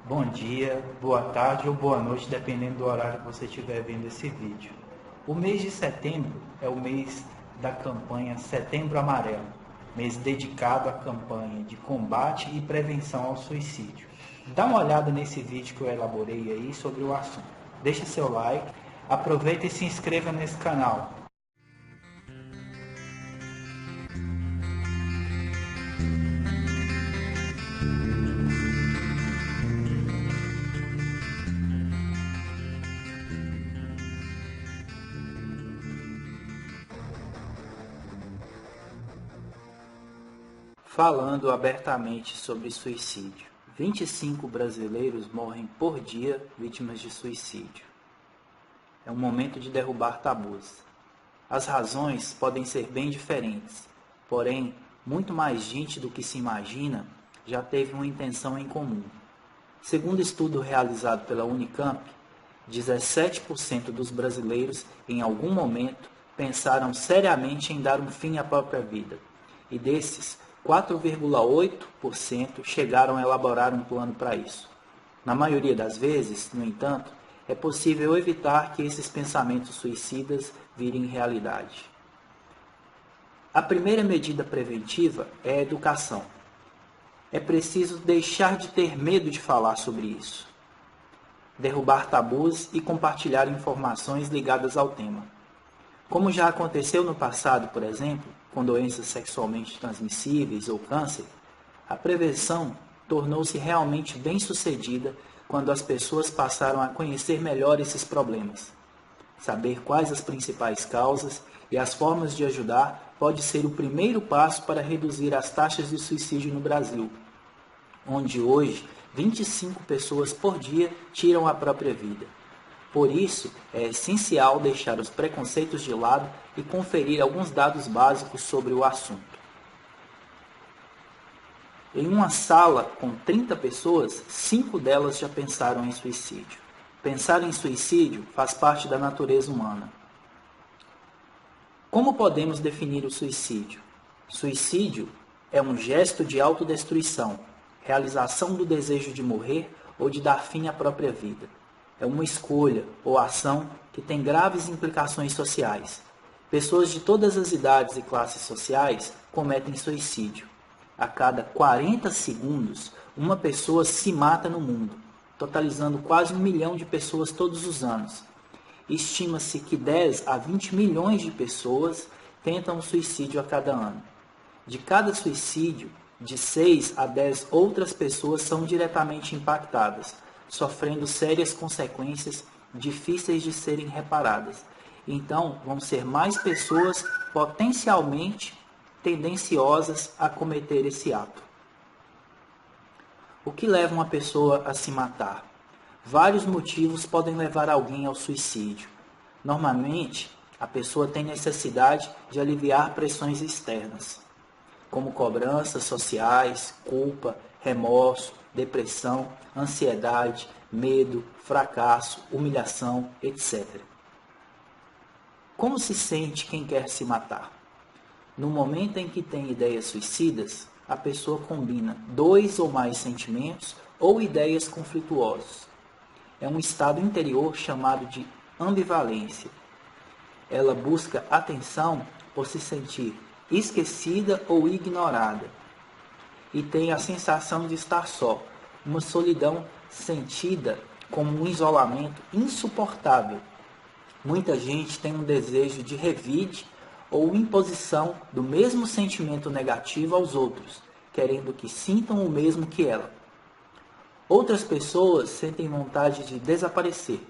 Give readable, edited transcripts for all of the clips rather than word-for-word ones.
Bom dia, boa tarde ou boa noite, dependendo do horário que você estiver vendo esse vídeo. O mês de setembro é o mês da campanha Setembro Amarelo, mês dedicado à campanha de combate e prevenção ao suicídio. Dá uma olhada nesse vídeo que eu elaborei aí sobre o assunto. Deixa seu like, aproveita e se inscreva nesse canal. Falando abertamente sobre suicídio. 25 brasileiros morrem por dia vítimas de suicídio. É um momento de derrubar tabus. As razões podem ser bem diferentes, porém, muito mais gente do que se imagina já teve uma intenção em comum. Segundo estudo realizado pela Unicamp, 17% dos brasileiros, em algum momento, pensaram seriamente em dar um fim à própria vida. E desses, 4,8% chegaram a elaborar um plano para isso. Na maioria das vezes, no entanto, é possível evitar que esses pensamentos suicidas virem realidade. A primeira medida preventiva é a educação. É preciso deixar de ter medo de falar sobre isso, derrubar tabus e compartilhar informações ligadas ao tema. Como já aconteceu no passado, por exemplo, com doenças sexualmente transmissíveis ou câncer, a prevenção tornou-se realmente bem-sucedida quando as pessoas passaram a conhecer melhor esses problemas. Saber quais as principais causas e as formas de ajudar pode ser o primeiro passo para reduzir as taxas de suicídio no Brasil, onde hoje 25 pessoas por dia tiram a própria vida. Por isso, é essencial deixar os preconceitos de lado e conferir alguns dados básicos sobre o assunto. Em uma sala com 30 pessoas, 5 delas já pensaram em suicídio. Pensar em suicídio faz parte da natureza humana. Como podemos definir o suicídio? Suicídio é um gesto de autodestruição, realização do desejo de morrer ou de dar fim à própria vida. É uma escolha ou ação que tem graves implicações sociais. Pessoas de todas as idades e classes sociais cometem suicídio. A cada 40 segundos, uma pessoa se mata no mundo, totalizando quase 1 milhão de pessoas todos os anos. Estima-se que 10 a 20 milhões de pessoas tentam o suicídio a cada ano. De cada suicídio, de 6 a 10 outras pessoas são diretamente impactadas, sofrendo sérias consequências difíceis de serem reparadas. Então, vão ser mais pessoas potencialmente tendenciosas a cometer esse ato. O que leva uma pessoa a se matar? Vários motivos podem levar alguém ao suicídio. Normalmente, a pessoa tem necessidade de aliviar pressões externas, como cobranças sociais, culpa, remorso, depressão, ansiedade, medo, fracasso, humilhação, etc. Como se sente quem quer se matar? No momento em que tem ideias suicidas, a pessoa combina 2 ou mais sentimentos ou ideias conflituosas. É um estado interior chamado de ambivalência. Ela busca atenção por se sentir esquecida ou ignorada. E tem a sensação de estar só, uma solidão sentida como um isolamento insuportável. Muita gente tem um desejo de revide ou imposição do mesmo sentimento negativo aos outros, querendo que sintam o mesmo que ela. Outras pessoas sentem vontade de desaparecer,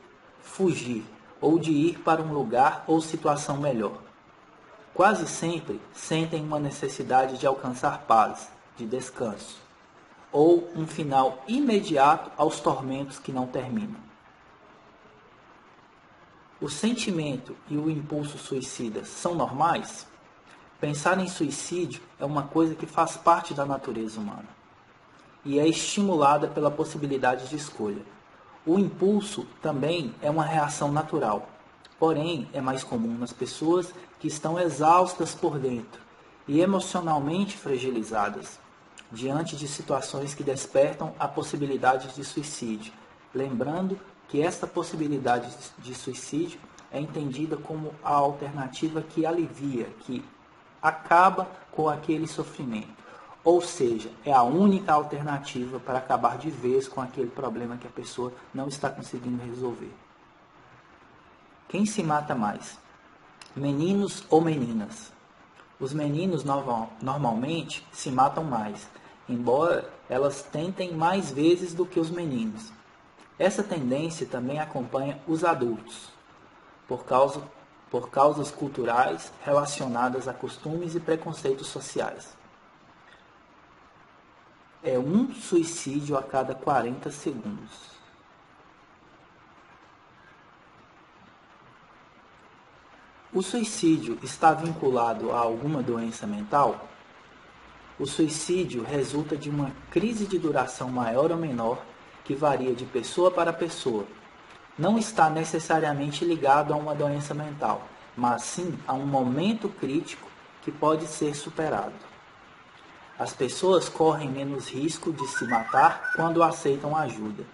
fugir ou de ir para um lugar ou situação melhor. Quase sempre sentem uma necessidade de alcançar paz, de descanso, ou um final imediato aos tormentos que não terminam. O sentimento e o impulso suicida são normais? Pensar em suicídio é uma coisa que faz parte da natureza humana e é estimulada pela possibilidade de escolha. O impulso também é uma reação natural, porém é mais comum nas pessoas que estão exaustas por dentro e emocionalmente fragilizadas. diante de situações que despertam a possibilidade de suicídio, lembrando que esta possibilidade de suicídio é entendida como a alternativa que alivia, que acaba com aquele sofrimento. Ou seja, é a única alternativa para acabar de vez com aquele problema que a pessoa não está conseguindo resolver. Quem se mata mais? Meninos ou meninas? Os meninos normalmente se matam mais, embora elas tentem mais vezes do que os meninos. Essa tendência também acompanha os adultos, por causas culturais relacionadas a costumes e preconceitos sociais. É um suicídio a cada 40 segundos. O suicídio está vinculado a alguma doença mental? O suicídio resulta de uma crise de duração maior ou menor que varia de pessoa para pessoa. Não está necessariamente ligado a uma doença mental, mas sim a um momento crítico que pode ser superado. As pessoas correm menos risco de se matar quando aceitam ajuda.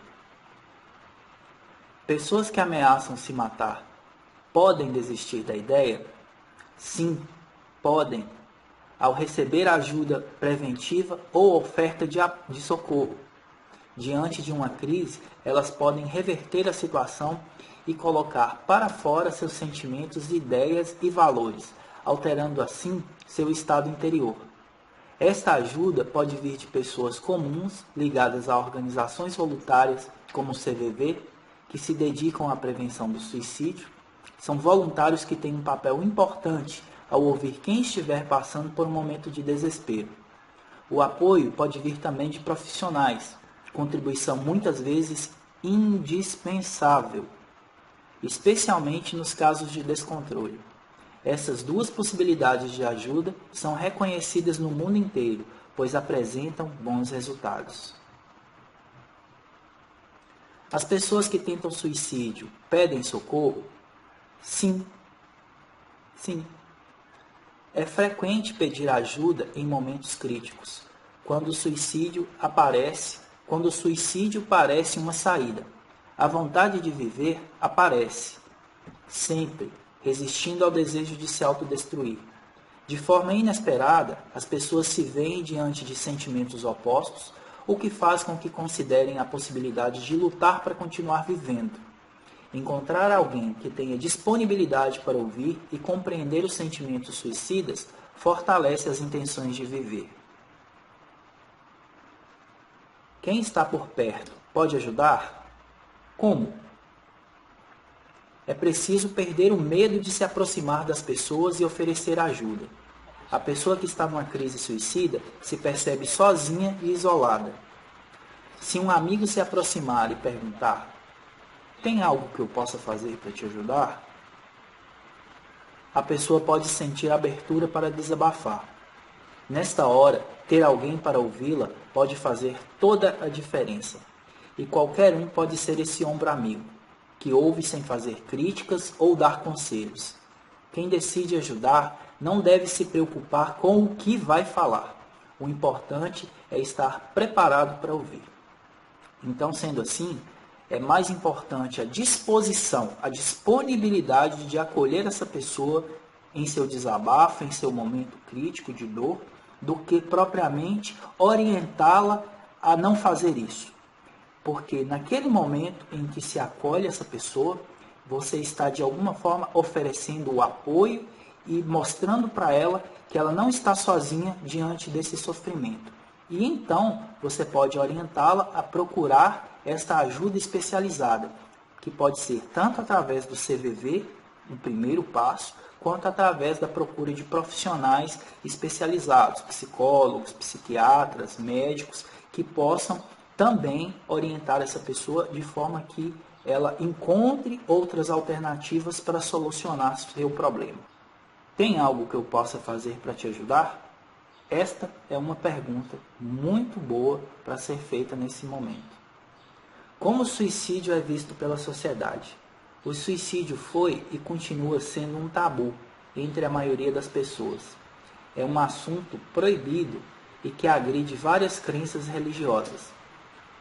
Pessoas que ameaçam se matar podem desistir da ideia? Sim, podem, ao receber ajuda preventiva ou oferta de socorro. Diante de uma crise, elas podem reverter a situação e colocar para fora seus sentimentos, ideias e valores, alterando assim seu estado interior. Esta ajuda pode vir de pessoas comuns ligadas a organizações voluntárias como o CVV, que se dedicam à prevenção do suicídio. São voluntários que têm um papel importante ao ouvir quem estiver passando por um momento de desespero. O apoio pode vir também de profissionais, contribuição muitas vezes indispensável, especialmente nos casos de descontrole. Essas duas possibilidades de ajuda são reconhecidas no mundo inteiro, pois apresentam bons resultados. As pessoas que tentam suicídio pedem socorro? Sim. Sim. É frequente pedir ajuda em momentos críticos, quando o suicídio parece uma saída. A vontade de viver aparece, sempre, resistindo ao desejo de se autodestruir. De forma inesperada, as pessoas se veem diante de sentimentos opostos, o que faz com que considerem a possibilidade de lutar para continuar vivendo. Encontrar alguém que tenha disponibilidade para ouvir e compreender os sentimentos suicidas fortalece as intenções de viver. Quem está por perto pode ajudar? Como? É preciso perder o medo de se aproximar das pessoas e oferecer ajuda. A pessoa que está numa crise suicida se percebe sozinha e isolada. Se um amigo se aproximar e perguntar: "Tem algo que eu possa fazer para te ajudar?", a pessoa pode sentir abertura para desabafar. Nesta hora, ter alguém para ouvi-la pode fazer toda a diferença. E qualquer um pode ser esse ombro amigo, que ouve sem fazer críticas ou dar conselhos. Quem decide ajudar não deve se preocupar com o que vai falar. O importante é estar preparado para ouvir. Então, sendo assim, é mais importante a disposição, a disponibilidade de acolher essa pessoa em seu desabafo, em seu momento crítico de dor, do que propriamente orientá-la a não fazer isso. Porque naquele momento em que se acolhe essa pessoa, você está de alguma forma oferecendo o apoio e mostrando para ela que ela não está sozinha diante desse sofrimento. E então você pode orientá-la a procurar esta ajuda especializada, que pode ser tanto através do CVV, um primeiro passo, quanto através da procura de profissionais especializados, psicólogos, psiquiatras, médicos, que possam também orientar essa pessoa de forma que ela encontre outras alternativas para solucionar seu problema. Tem algo que eu possa fazer para te ajudar? Esta é uma pergunta muito boa para ser feita nesse momento. Como o suicídio é visto pela sociedade? O suicídio foi e continua sendo um tabu entre a maioria das pessoas. É um assunto proibido e que agride várias crenças religiosas.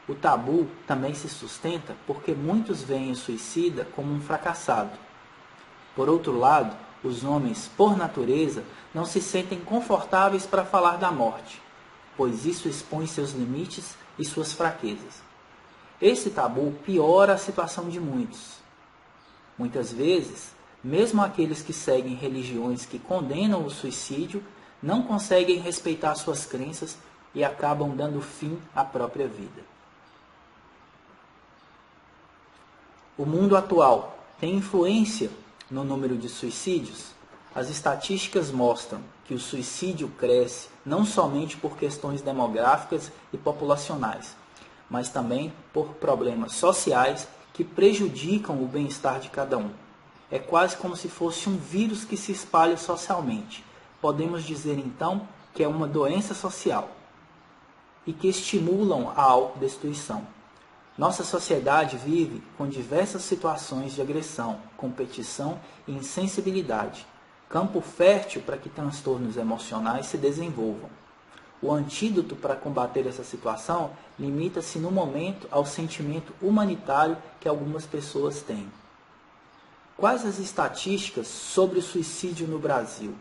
O tabu também se sustenta porque muitos veem o suicida como um fracassado. Por outro lado, os homens, por natureza, não se sentem confortáveis para falar da morte, pois isso expõe seus limites e suas fraquezas. Esse tabu piora a situação de muitos. Muitas vezes, mesmo aqueles que seguem religiões que condenam o suicídio, não conseguem respeitar suas crenças e acabam dando fim à própria vida. O mundo atual tem influência no número de suicídios? As estatísticas mostram que o suicídio cresce não somente por questões demográficas e populacionais, mas também por problemas sociais que prejudicam o bem-estar de cada um. É quase como se fosse um vírus que se espalha socialmente. Podemos dizer então que é uma doença social e que estimulam a autodestruição. Nossa sociedade vive com diversas situações de agressão, competição e insensibilidade, campo fértil para que transtornos emocionais se desenvolvam. O antídoto para combater essa situação limita-se no momento ao sentimento humanitário que algumas pessoas têm. Quais as estatísticas sobre o suicídio no Brasil?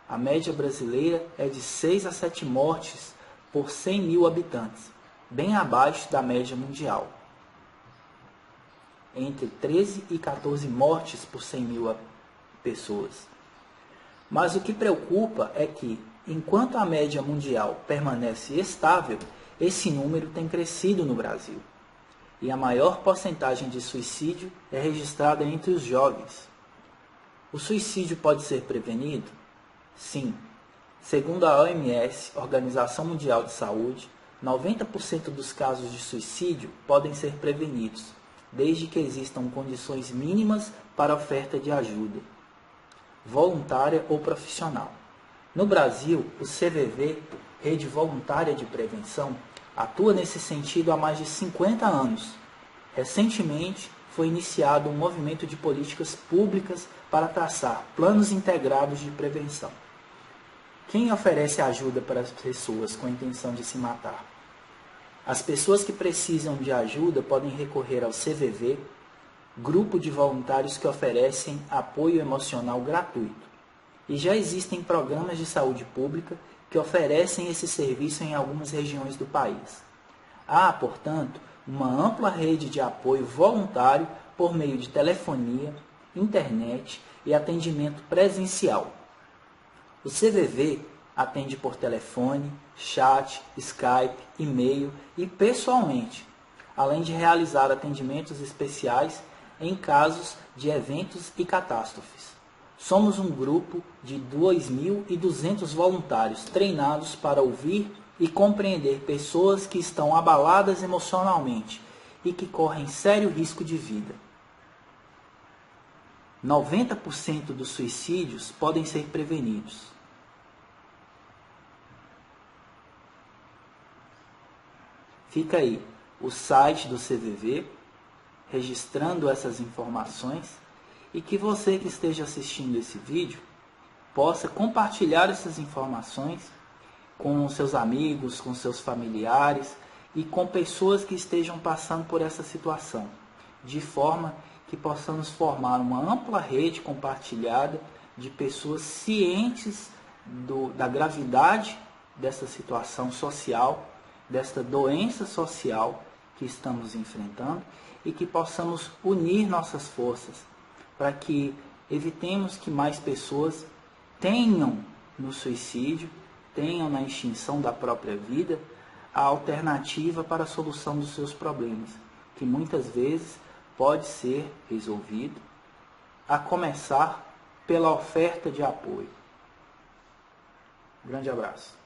A média brasileira é de 6 a 7 mortes por 100 mil habitantes, bem abaixo da média mundial. Entre 13 e 14 mortes por 100 mil pessoas. Mas o que preocupa é que, enquanto a média mundial permanece estável, esse número tem crescido no Brasil. E a maior porcentagem de suicídio é registrada entre os jovens. O suicídio pode ser prevenido? Sim. Segundo a OMS, Organização Mundial de Saúde, 90% dos casos de suicídio podem ser prevenidos, desde que existam condições mínimas para a oferta de ajuda, voluntária ou profissional. No Brasil, o CVV, Rede Voluntária de Prevenção, atua nesse sentido há mais de 50 anos. Recentemente, foi iniciado um movimento de políticas públicas para traçar planos integrados de prevenção. Quem oferece ajuda para as pessoas com a intenção de se matar? As pessoas que precisam de ajuda podem recorrer ao CVV, grupo de voluntários que oferecem apoio emocional gratuito. E já existem programas de saúde pública que oferecem esse serviço em algumas regiões do país. Há, portanto, uma ampla rede de apoio voluntário por meio de telefonia, internet e atendimento presencial. O CVV atende por telefone, chat, Skype, e-mail e pessoalmente, além de realizar atendimentos especiais em casos de eventos e catástrofes. Somos um grupo de 2.200 voluntários treinados para ouvir e compreender pessoas que estão abaladas emocionalmente e que correm sério risco de vida. 90% dos suicídios podem ser prevenidos. Fica aí o site do CVV, registrando essas informações, e que você que esteja assistindo esse vídeo possa compartilhar essas informações com seus amigos, com seus familiares e com pessoas que estejam passando por essa situação, de forma que possamos formar uma ampla rede compartilhada de pessoas cientes da gravidade dessa situação social, desta doença social que estamos enfrentando, e que possamos unir nossas forças para que evitemos que mais pessoas tenham no suicídio, tenham na extinção da própria vida, a alternativa para a solução dos seus problemas, que muitas vezes pode ser resolvido, a começar pela oferta de apoio. Grande abraço.